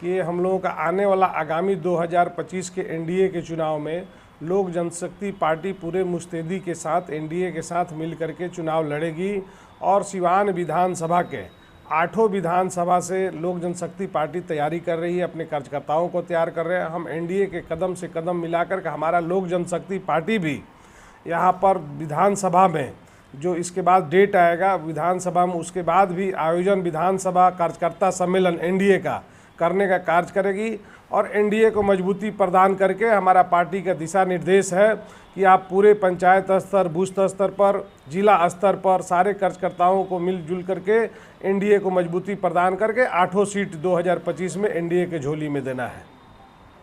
कि हम लोगों का आने वाला आगामी 2025 के एनडीए के चुनाव में लोक जनशक्ति पार्टी पूरे मुस्तैदी के साथ एनडीए के साथ मिल करके चुनाव लड़ेगी और सिवान विधानसभा के 8 विधानसभा से लोक जनशक्ति पार्टी तैयारी कर रही है, अपने कार्यकर्ताओं को तैयार कर रहे हैं। हम एनडीए के कदम से कदम मिलाकर के हमारा लोक जनशक्ति पार्टी भी यहाँ पर विधानसभा में जो इसके बाद डेट आएगा विधानसभा में, उसके बाद भी आयोजन विधानसभा कार्यकर्ता सम्मेलन एनडीए का करने का कार्य करेगी और एनडीए को मजबूती प्रदान करके हमारा पार्टी का दिशा निर्देश है कि आप पूरे पंचायत स्तर, बूथ स्तर पर, जिला स्तर पर सारे कार्यकर्ताओं को मिलजुल करके एनडीए को मजबूती प्रदान करके 8 सीट 2025 में एनडीए के झोली में देना है।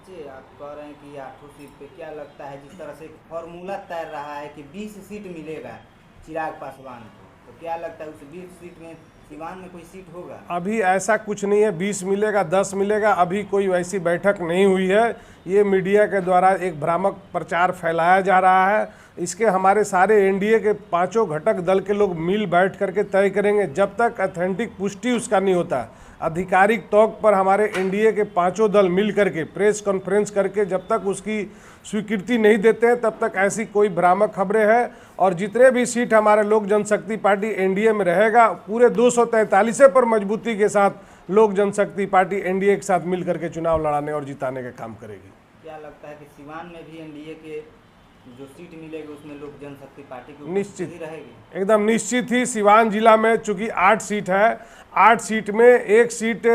जी, आप कह रहे हैं कि 8 सीट पे क्या लगता है, जिस तरह से फॉर्मूला तैर रहा है कि 20 सीट मिलेगा चिराग पासवान को, तो क्या लगता है उस 20 सीट में सिवान में कोई सीट होगा? अभी ऐसा कुछ नहीं है 20 मिलेगा 10 मिलेगा, अभी कोई वैसी बैठक नहीं हुई है। ये मीडिया के द्वारा एक भ्रामक प्रचार फैलाया जा रहा है। इसके हमारे सारे एनडीए के 5 घटक दल के लोग मिल बैठ करके तय करेंगे। जब तक ऑथेंटिक पुष्टि उसका नहीं होता, आधिकारिक तौर पर हमारे एनडीए के 5 दल मिल करके प्रेस कॉन्फ्रेंस करके जब तक उसकी स्वीकृति नहीं देते हैं तब तक ऐसी कोई भ्रामक खबरें हैं। और जितने भी सीट हमारे लोक जनशक्ति पार्टी एनडीए में रहेगा पूरे 243 पर मजबूती के साथ लोक जनशक्ति पार्टी एनडीए के साथ मिल करके चुनाव लड़ाने और जिताने का काम करेगी। क्या लगता है कि सिवान में भी एनडीए के जो सीट मिलेगी उसमें लोक जनशक्ति पार्टी की निश्चित रहेगी? एकदम निश्चित ही। सिवान जिला में चूंकि 8 सीट है, 8 सीट में 1 सीट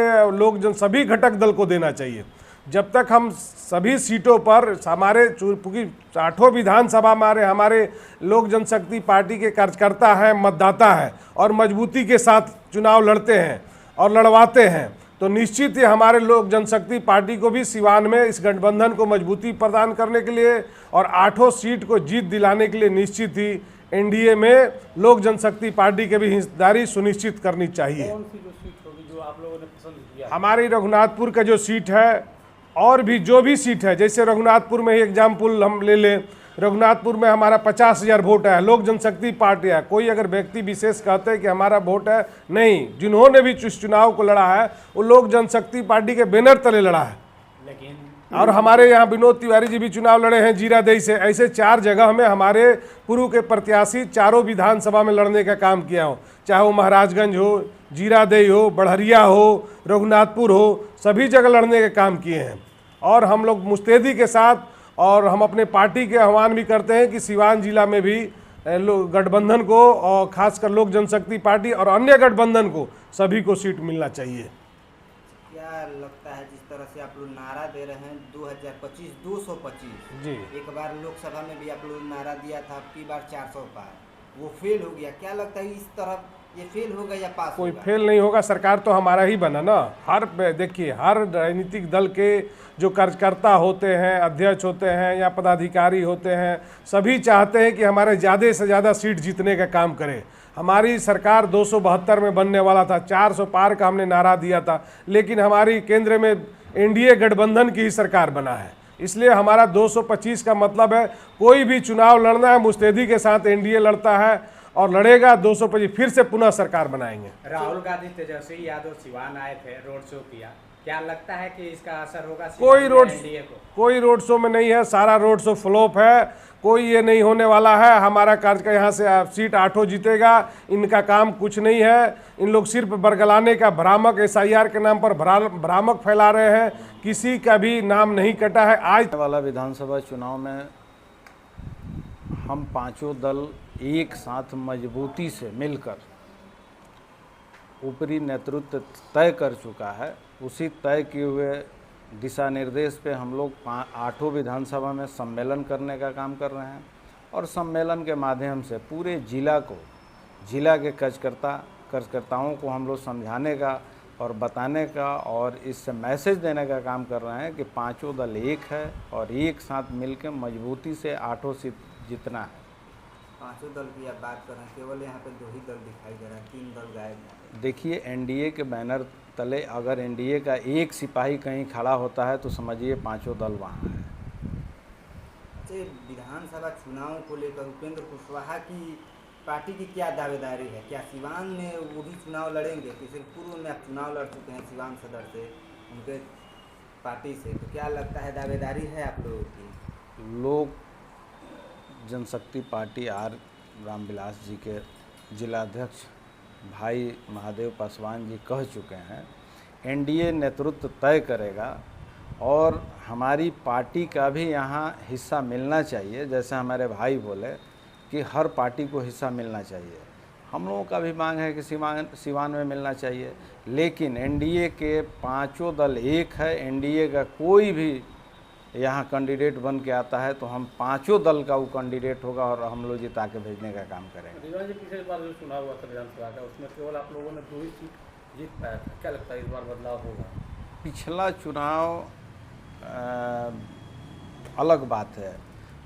सभी घटक दल को देना चाहिए। जब तक हम सभी सीटों पर हमारे क्योंकि 8 विधानसभा में हमारे लोक जनशक्ति पार्टी के कार्यकर्ता हैं, मतदाता हैं और मजबूती के साथ चुनाव लड़ते हैं और लड़वाते हैं, तो निश्चित ही हमारे लोक जनशक्ति पार्टी को भी सिवान में इस गठबंधन को मजबूती प्रदान करने के लिए और 8 सीट को जीत दिलाने के लिए निश्चित ही एनडीए में लोक जनशक्ति पार्टी के भी हिस्सेदारी सुनिश्चित करनी चाहिए। कौन सी जो सीट होगी जो आप लोगों ने पसंद किया? हमारी रघुनाथपुर का जो सीट है और भी जो भी सीट है, जैसे रघुनाथपुर में ही एग्जाम्पल हम ले लें, रघुनाथपुर में हमारा 50,000 वोट है, लोक जनशक्ति पार्टी है। कोई अगर व्यक्ति विशेष कहते हैं कि हमारा वोट है, नहीं, जिन्होंने भी चुनाव को लड़ा है वो लोक जनशक्ति पार्टी के बैनर तले लड़ा है। लेकिन और हमारे यहाँ विनोद तिवारी जी भी चुनाव लड़े हैं जीरादेई से। ऐसे 4 जगह में हमारे पूर्व के प्रत्याशी चारों विधानसभा में लड़ने का काम किया हो, चाहे वो महाराजगंज हो, जीरादेई हो, बढ़हरिया हो, रघुनाथपुर हो, सभी जगह लड़ने के काम किए हैं। और हम लोग मुस्तैदी के साथ और हम अपने पार्टी के आह्वान भी करते हैं कि सिवान जिला में भी गठबंधन को और खासकर लोक जनशक्ति पार्टी और अन्य गठबंधन को सभी को सीट मिलना चाहिए। क्या लगता है जिस तरह से आप लोग नारा दे रहे हैं 2025 225 जी, एक बार लोकसभा में भी आप लोग नारा दिया था, अब की बार 400 पार, वो फेल हो गया। क्या लगता है इस तरफ ये फेल होगा या पास कोई होगा? फेल नहीं होगा, सरकार तो हमारा ही बना ना। देखिए हर राजनीतिक दल के जो कार्यकर्ता होते हैं, अध्यक्ष होते हैं या पदाधिकारी होते हैं, सभी चाहते हैं कि हमारे ज़्यादा से ज़्यादा सीट जीतने का काम करें। हमारी सरकार 272 में बनने वाला था, 400 पार का हमने नारा दिया था, लेकिन हमारी केंद्र में एनडीए गठबंधन की ही सरकार बना है। इसलिए हमारा 225 का मतलब है कोई भी चुनाव लड़ना है मुस्तैदी के साथ एनडीए लड़ता है और लड़ेगा 225, फिर से पुनः सरकार बनाएंगे। राहुल गांधी तेजस्वी यादव सिवान आए थे, रोड शो किया, क्या लगता है कि इसका असर होगा? कोई रोड शो में नहीं है, सारा रोड शो फ्लॉप है। कोई ये नहीं होने वाला है। हमारा कार्यक्रम यहाँ से सीट 8 जीतेगा, इनका काम कुछ नहीं है। इन लोग सिर्फ बरगलाने का भ्रामक SIR के नाम पर भ्रामक फैला रहे हैं, किसी का भी नाम नहीं कटा है। आज वाला विधानसभा चुनाव में हम 5 दल एक साथ मजबूती से मिलकर ऊपरी नेतृत्व तय कर चुका है। उसी तय किए हुए दिशा निर्देश पे हम लोग 8 विधानसभा में सम्मेलन करने का काम कर रहे हैं और सम्मेलन के माध्यम से पूरे जिला को, जिला के कार्यकर्ताओं को हम लोग समझाने का और बताने का और इससे मैसेज देने का काम कर रहे हैं कि 5 दल एक है और एक साथ मिलकर मजबूती से 8 सीट जीतना है। 5 दल की आप बात कर रहे हैं, केवल यहाँ पे 2 ही दल दिखाई दे रहा है, 3 दल गायब हैं। देखिए एनडीए के बैनर तले अगर एनडीए का एक सिपाही कहीं खड़ा होता है तो समझिए 5 दल वहाँ है। अच्छा, विधानसभा चुनाव को लेकर उपेंद्र कुशवाहा की पार्टी की क्या दावेदारी है? क्या सिवान में वो भी चुनाव लड़ेंगे? पिछले पूर्व में आप चुनाव लड़ चुके हैं सिवान सदर से, उनके पार्टी से, तो क्या लगता है दावेदारी है आप लोगों की? लोक जनशक्ति पार्टी आर रामविलास जी के जिलाध्यक्ष भाई महादेव पासवान जी कह चुके हैं, एनडीए नेतृत्व तय करेगा और हमारी पार्टी का भी यहाँ हिस्सा मिलना चाहिए। जैसे हमारे भाई बोले कि हर पार्टी को हिस्सा मिलना चाहिए, हम लोगों का भी मांग है कि सिवान में मिलना चाहिए। लेकिन एनडीए के पांचों दल एक है, एनडीए का कोई भी यहाँ कैंडिडेट बन के आता है तो हम पांचों दल का वो कैंडिडेट होगा और हम लोग जिता के भेजने का काम करेंगे। जी पिछले बार जो चुनाव हुआ था विधानसभा का, उसमें केवल आप लोगों ने 2 ही सीट जीत पाया था, क्या लगता है इस बार बदलाव होगा? पिछला चुनाव अलग बात है।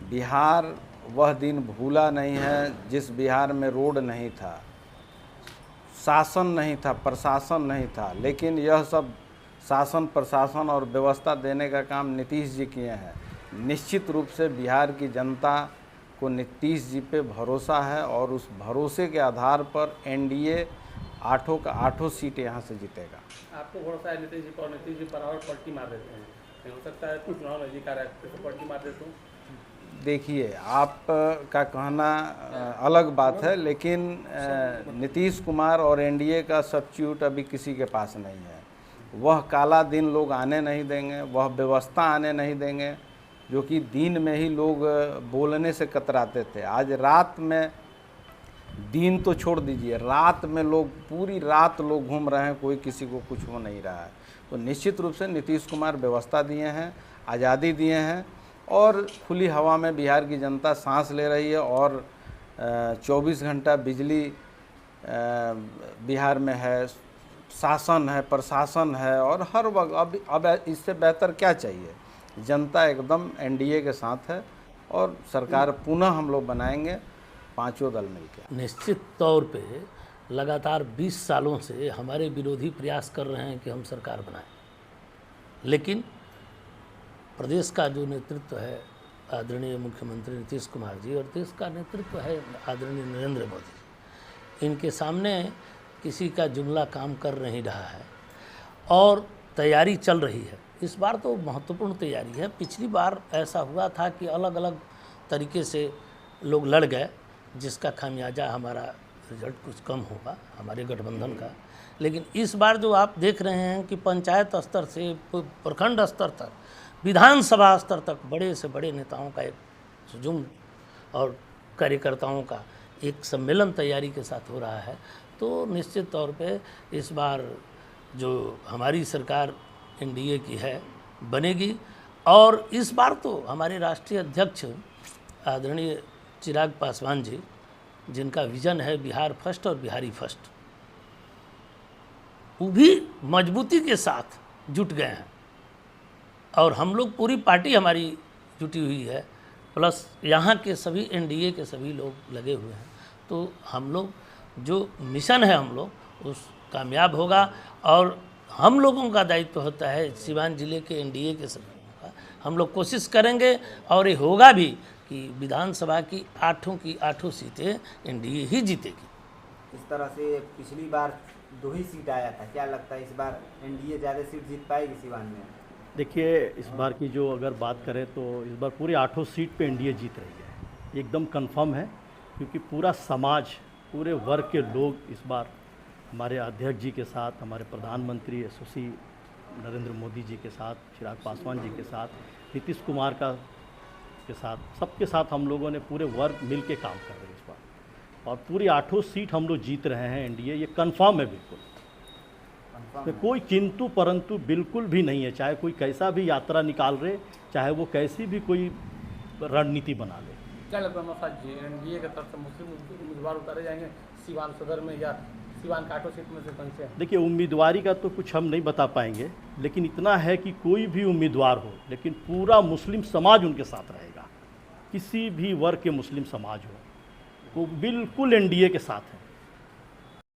बिहार वह दिन भूला नहीं है जिस बिहार में रोड नहीं था, शासन नहीं था, प्रशासन नहीं था, लेकिन यह सब शासन प्रशासन और व्यवस्था देने का काम नीतीश जी किए हैं। निश्चित रूप से बिहार की जनता को नीतीश जी पे भरोसा है और उस भरोसे के आधार पर एनडीए 8 का 8 सीट यहाँ से जीतेगा। आपको भरोसा है नीतीश जी पर, नीतीश जी पर और पलटी मार देते हैं, नहीं हो सकता है कुछ चुनाव नजदीक आ रहा है तो पलटी मार देते हो? देखिए, आप का कहना अलग बात है, लेकिन नीतीश कुमार और एनडीए का सब्स्टिट्यूट अभी किसी के पास नहीं है। वह काला दिन लोग आने नहीं देंगे, वह व्यवस्था आने नहीं देंगे, जो कि दिन में ही लोग बोलने से कतराते थे। आज रात में, दिन तो छोड़ दीजिए, रात में लोग पूरी रात लोग घूम रहे हैं, कोई किसी को कुछ हो नहीं रहा है। तो निश्चित रूप से नीतीश कुमार व्यवस्था दिए हैं, आज़ादी दिए हैं और खुली हवा में बिहार की जनता सांस ले रही है और 24 घंटा बिजली बिहार में है, शासन है, प्रशासन है और हर वक्त अब इससे बेहतर क्या चाहिए। जनता एकदम एनडीए के साथ है और सरकार पुनः हम लोग बनाएंगे पांचों दल मिलकर। निश्चित तौर पे लगातार 20 सालों से हमारे विरोधी प्रयास कर रहे हैं कि हम सरकार बनाएं, लेकिन प्रदेश का जो नेतृत्व है आदरणीय मुख्यमंत्री नीतीश कुमार जी और देश का नेतृत्व है आदरणीय नरेंद्र मोदी, इनके सामने किसी का जुमला काम कर नहीं रहा है और तैयारी चल रही है। इस बार तो महत्वपूर्ण तैयारी है। पिछली बार ऐसा हुआ था कि अलग अलग तरीके से लोग लड़ गए, जिसका खामियाजा हमारा रिजल्ट कुछ कम होगा हमारे गठबंधन का। लेकिन इस बार जो आप देख रहे हैं कि पंचायत स्तर से प्रखंड स्तर तक, विधानसभा स्तर तक बड़े से बड़े नेताओं का एक हुजूम और कार्यकर्ताओं का एक सम्मेलन तैयारी के साथ हो रहा है। तो निश्चित तौर पे इस बार जो हमारी सरकार एनडीए की है बनेगी और इस बार तो हमारे राष्ट्रीय अध्यक्ष आदरणीय चिराग पासवान जी, जिनका विजन है बिहार फर्स्ट और बिहारी फर्स्ट, वो भी मजबूती के साथ जुट गए हैं और हम लोग पूरी पार्टी हमारी जुटी हुई है, प्लस यहाँ के सभी एनडीए के सभी लोग लगे हुए हैं। तो हम लोग जो मिशन है हम लोग उस कामयाब होगा और हम लोगों का दायित्व होता है सिवान जिले के एनडीए के सभी लोगों का। हम लोग कोशिश करेंगे और ये होगा भी कि विधानसभा की 8 सीटें एनडीए ही जीतेगी। इस तरह से पिछली बार 2 ही सीट आया था, क्या लगता है इस बार एनडीए ज़्यादा सीट जीत पाएगी सिवान में? देखिए, इस बार की जो अगर बात करें तो इस बार पूरी 8 सीट पे एनडीए जीत रही है, एकदम कंफर्म है, क्योंकि पूरा समाज, पूरे वर्ग के लोग इस बार हमारे अध्यक्ष जी के साथ, हमारे प्रधानमंत्री यशस्वी नरेंद्र मोदी जी के साथ, चिराग पासवान जी के साथ, नीतीश कुमार के साथ, सबके साथ हम लोगों ने पूरे वर्ग मिल के काम कर रहे हैं इस बार और पूरी 8 सीट हम लोग जीत रहे हैं एनडीए, ये कंफर्म है बिल्कुल। तो कोई किंतु परंतु बिल्कुल भी नहीं है, चाहे कोई कैसा भी यात्रा निकाल रहे, चाहे वो कैसी भी कोई रणनीति बना ले। क्या लगता है मफाज जी, एनडीए की तरफ से मुस्लिम उम्मीदवार उतारे जाएंगे सिवान सदर में या सिवान का 8 सीट में से कहीं से? देखिए, उम्मीदवारी का तो कुछ हम नहीं बता पाएंगे, लेकिन इतना है कि कोई भी उम्मीदवार हो, लेकिन पूरा मुस्लिम समाज उनके साथ रहेगा। किसी भी वर्ग के मुस्लिम समाज हो, वो बिल्कुल एनडीए के साथ है।